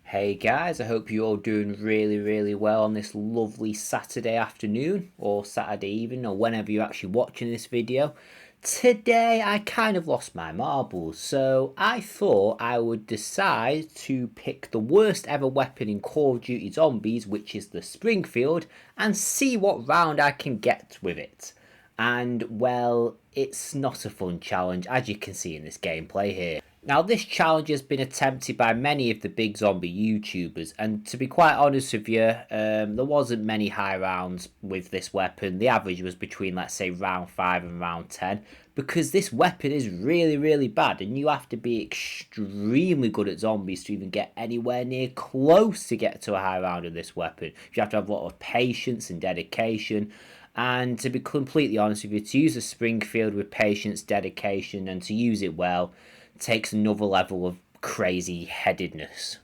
Hey guys, I hope you're all doing really well on this lovely Saturday afternoon or Saturday evening or whenever you're actually watching this video. Today I kind of lost my marbles, so I thought I would decide to pick the worst ever weapon in Call of Duty Zombies, which is the Springfield, and see what round I can get with it. And well, it's not a fun challenge, as you can see in this gameplay here. Now, this challenge has been attempted by many of the big zombie YouTubers, and to be quite honest with you, there wasn't many high rounds with this weapon. The average was between, let's say, round 5 and round 10, because this weapon is really bad, and you have to be extremely good at zombies to even get anywhere near close to get to a high round of this weapon. You have to have a lot of patience and dedication. And to be completely honest with you, to use a Springfield with patience, dedication, and to use it well, takes another level of crazy headedness.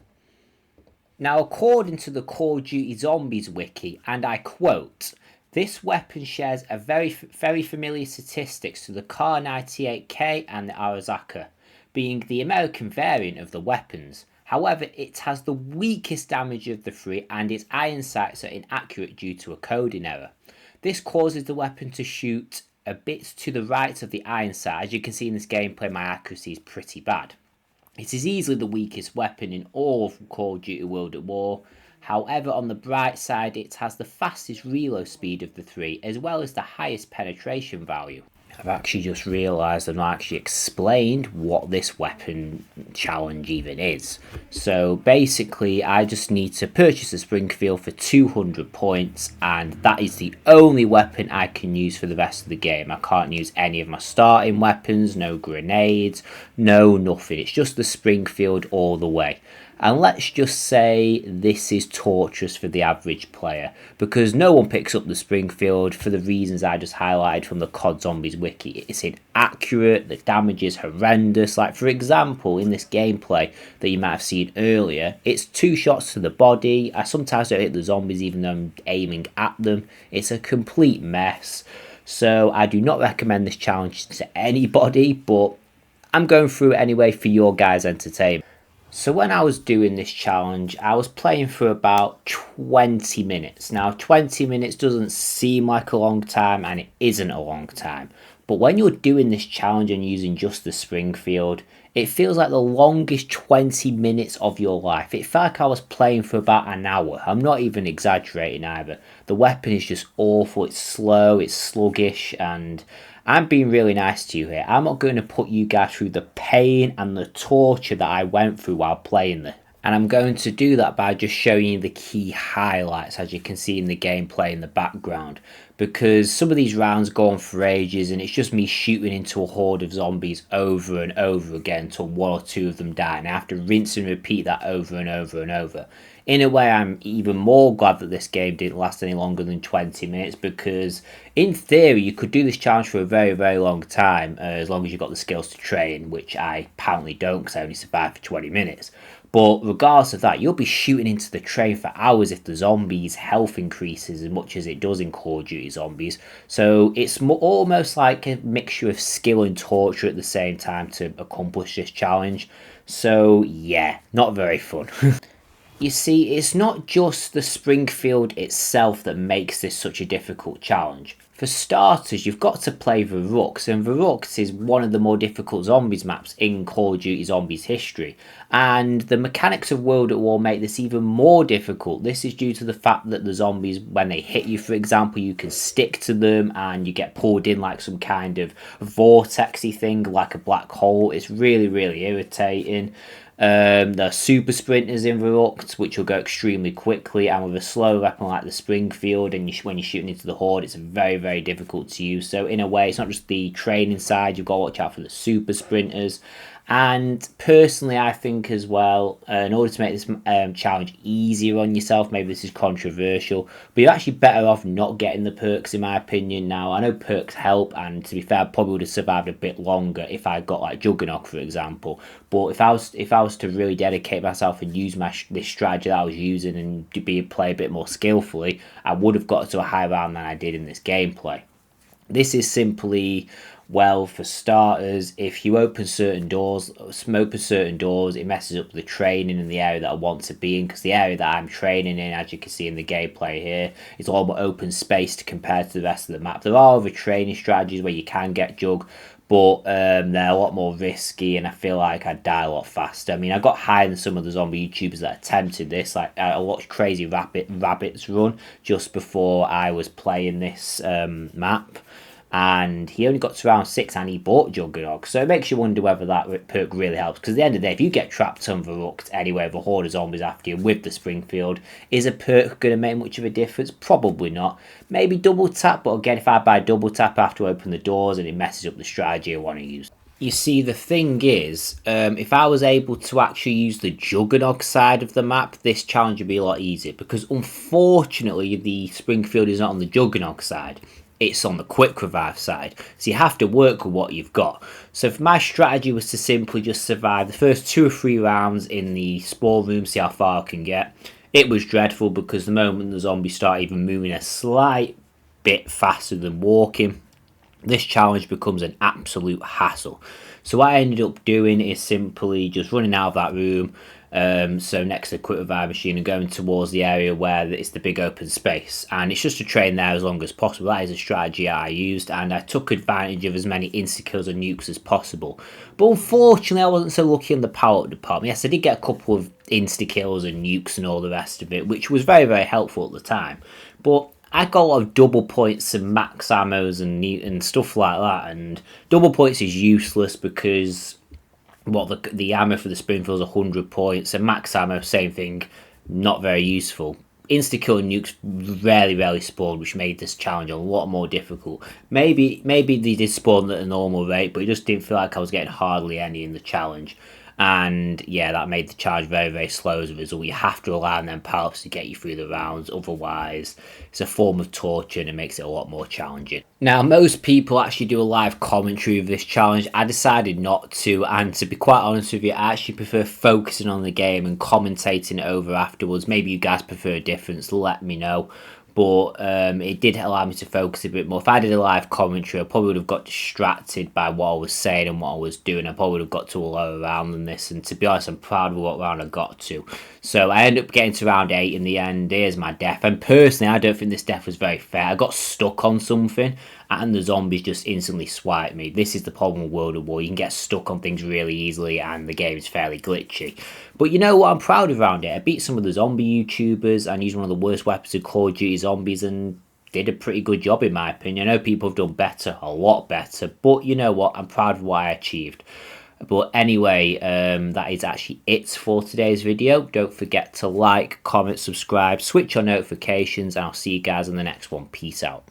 Now, according to the Call of Duty Zombies wiki, and I quote, this weapon shares a very familiar statistics to the Kar 98K and the Arazaka, being the American variant of the weapons. However, it has the weakest damage of the three, and its iron sights are inaccurate due to a coding error. This causes the weapon to shoot a bit to the right of the iron sight. As you can see in this gameplay, my accuracy is pretty bad. It is easily the weakest weapon in all of Call of Duty World at War. However, on the bright side, it has the fastest reload speed of the three, as well as the highest penetration value. I've actually just realised I've not actually explained what this weapon challenge even is. So basically, I just need to purchase a Springfield for 200 points, and that is the only weapon I can use for the rest of the game. I can't use any of my starting weapons, no grenades, no nothing. It's just the Springfield all the way. And let's just say this is torturous for the average player, because no one picks up the Springfield for the reasons I just highlighted from the COD Zombies wiki. It's inaccurate, the damage is horrendous. Like, for example, in this gameplay that you might have seen earlier, it's 2 shots to the body. I sometimes don't hit the zombies even though I'm aiming at them. It's a complete mess. So I do not recommend this challenge to anybody, but I'm going through it anyway for your guys' entertainment. So when I was doing this challenge, I was playing for about 20 minutes. Now, 20 minutes doesn't seem like a long time, and it isn't a long time. But when you're doing this challenge and using just the Springfield, it feels like the longest 20 minutes of your life. It felt like I was playing for about an hour. I'm not even exaggerating either. The weapon is just awful. It's slow, it's sluggish, and I'm being really nice to you here. I'm not going to put you guys through the pain and the torture that I went through while playing this. And I'm going to do that by just showing you the key highlights, as you can see in the gameplay in the background. Because some of these rounds go on for ages, and it's just me shooting into a horde of zombies over and over again until 1 or 2 of them die. And I have to rinse and repeat that over and over. In a way, I'm even more glad that this game didn't last any longer than 20 minutes, because in theory you could do this challenge for a very long time, as long as you've got the skills to train, which I apparently don't because I only survived for 20 minutes. But regardless of that, you'll be shooting into the train for hours if the zombies' health increases as much as it does in Call of Duty Zombies. So it's almost like a mixture of skill and torture at the same time to accomplish this challenge. So yeah, not very fun. You see, it's not just the Springfield itself that makes this such a difficult challenge. For starters, you've got to play Verrückt, and Verrückt is one of the more difficult zombies maps in Call of Duty Zombies history. And the mechanics of World at War make this even more difficult. This is due to the fact that the zombies, when they hit you, for example, you can stick to them and you get pulled in like some kind of vortexy thing, like a black hole. It's really irritating. There are super sprinters in Verrückt, which will go extremely quickly, and with a slow weapon like the Springfield, and when you're shooting into the horde, it's very difficult to use. So in a way, it's not just the training side, you've got to watch out for the super sprinters. And personally, I think as well, in order to make this challenge easier on yourself, maybe this is controversial, but you're actually better off not getting the perks, in my opinion. Now, I know perks help, and to be fair, I probably would have survived a bit longer if I got like Juggernaut, for example. But if I was to really dedicate myself and use this strategy that I was using and play a bit more skillfully, I would have got to a higher round than I did in this gameplay. This is simply Well, for starters, if you open certain doors, it messes up the training in the area that I want to be in, because the area that I'm training in, as you can see in the gameplay here, is all more open space compared to the rest of the map. There are other training strategies where you can get jug, but they're a lot more risky, and I feel like I'd die a lot faster. I mean, I got higher than some of the zombie YouTubers that attempted this. Like, I watched Crazy Rabbits run just before I was playing this map, and he only got to round 6 and he bought Juggernog. So it makes you wonder whether that perk really helps, because at the end of the day, if you get trapped unverrooked anywhere with a horde of zombies after you with the Springfield, is a perk going to make much of a difference? Probably not. Maybe double tap, but again, if I buy double tap, I have to open the doors and it messes up the strategy I want to use. You see, the thing is, if I was able to actually use the Juggernog side of the map, this challenge would be a lot easier, because unfortunately the Springfield is not on the Juggernog side. It's on the quick revive side, so you have to work with what you've got. So if my strategy was to simply just survive the first 2 or 3 rounds in the spawn room, see how far I can get, it was dreadful, because the moment the zombies start even moving a slight bit faster than walking, this challenge becomes an absolute hassle. So what I ended up doing is simply just running out of that room, so next to the quick revive machine, and going towards the area where it's the big open space, and it's just to train there as long as possible. That is a strategy I used, and I took advantage of as many insta-kills and nukes as possible. But unfortunately, I wasn't so lucky in the power-up department. Yes, I did get a couple of insta-kills and nukes and all the rest of it, which was very, very helpful at the time. But I got a lot of double points and max ammos and stuff like that, and double points is useless because the ammo for the Springfield is 100 points, and max ammo, same thing, not very useful. Insta-kill nukes rarely spawned, which made this challenge a lot more difficult. Maybe they did spawn at a normal rate, but it just didn't feel like I was getting hardly any in the challenge. And yeah, that made the charge very, very slow as a result. You have to rely on them power-ups to get you through the rounds, otherwise it's a form of torture and it makes it a lot more challenging. Now, most people actually do a live commentary of this challenge. I decided not to, and to be quite honest with you, I actually prefer focusing on the game and commentating it over afterwards. Maybe you guys prefer a difference, let me know. But it did allow me to focus a bit more. If I did a live commentary, I probably would have got distracted by what I was saying and what I was doing. I probably would have got to a lower round than this. And to be honest, I'm proud of what round I got to. So I ended up getting to round 8 in the end. Here's my death. And personally, I don't think this death was very fair. I got stuck on something, and the zombies just instantly swiped me. This is the problem with World of War. You can get stuck on things really easily, and the game is fairly glitchy. But you know what? I'm proud of round 8. I beat some of the zombie YouTubers and used one of the worst weapons of Call of Duty Zombies and did a pretty good job in my opinion. I know people have done better, a lot better, but you know what? I'm proud of what I achieved. But anyway, that is actually it for today's video. Don't forget to like, comment, subscribe, switch on notifications, and I'll see you guys in the next one. Peace out.